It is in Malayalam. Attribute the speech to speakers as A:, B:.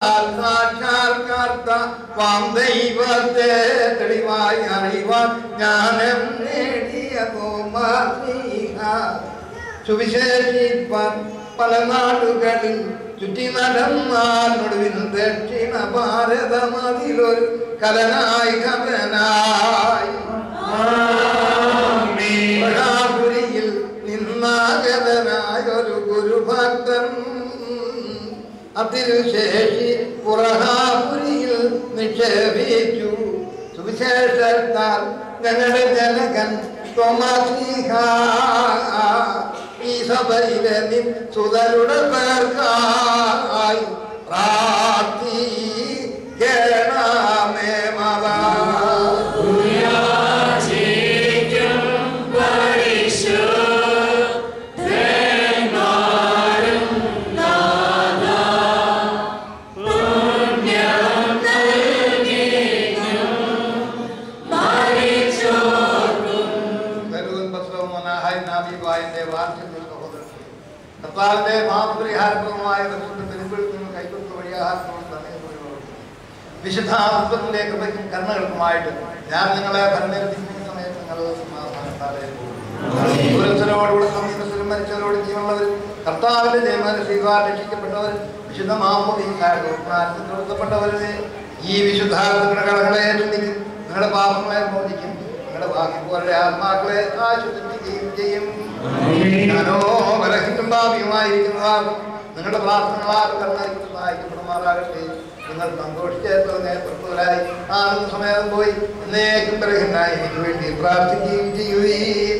A: സാക്ഷാത്കാർത്ത വാം ദൈവത്തെ തെളിവായി അറിവാൻ ജ്ഞാനം നേടിയ സുവിശേഷിപ്പാൻ പല നാടുകളിൽ ചുറ്റി നടന്നാൽ ഒടുവിൽ ദക്ഷിണ ഭാരതമതിലൊരു കലനായി കഥനായി മഹാപുരിയിൽ നിന്നാഗതനായൊരു ഗുരുഭക്തൻ അതിരുശേഷി പുറഹാപുരിയിൽ നിക്ഷേപിച്ചു. സുവിശേഷത്താൽ ഞങ്ങളുടെ ജനകൻ തോമാശ്ലീഹ ഈ സഭയിലെ നിൻ സുതരുടെ പേർക്കായി പ്രാർത്ഥിക്കണമേ മാതാ. കർത്താവിന്റെ മഹാപരിഹാരപ്രദമായ വെളിപ്പെടുത്തുന്ന കൈക്കൊടുത്ത വഴിയാഹാരത്തോട് തന്നെ വിശുദ്ധാത്മത്തിന്റെ കൃപയ്ക്കും കരുണകൾക്കുമായിട്ട് ഞാൻ നിങ്ങളെ ഭരണേൽപ്പിക്കുന്ന സമയത്ത് നിങ്ങൾ സമാധാനത്താലേ ദൂരസ്ഥരോടുകൂടെ സമീപസ്ഥരും മരിച്ചവരോട് ജീവനുള്ളവരും കർത്താവിന്റെ ജയമന ശ്രീവാർ രക്ഷിക്കപ്പെട്ടവർ വിശുദ്ധ മാമോദീസാപ്പെട്ടവരെ ഈ വിശുദ്ധാത്മയുടെ കടകളെ ചിന്തിക്കും. നിങ്ങളുടെ പാപങ്ങളെ മോചിക്കും. നിങ്ങളുടെ ഭാഗ്യപോലെ ആത്മാക്കളെ ആശ്വസിപ്പിക്കുകയും ചെയ്യും. ഞാനോ ബലഹീനം ഭാവിയുമായിരിക്കുന്നതാൽ നിങ്ങളുടെ പ്രാർത്ഥനകളാൽ കർണയ്ക്ക് സഹായിക്കപ്പെടുമാറാകട്ടെ. നിങ്ങൾ സന്തോഷിച്ചേർത്തതിനെ പ്രഭുവരായി ആനന്ദ സമയം പോയി എന്നേക്കും ബലഹീനായി എനിക്ക് വേണ്ടി പ്രാർത്ഥിക്കുകയും ചെയ്യുകയും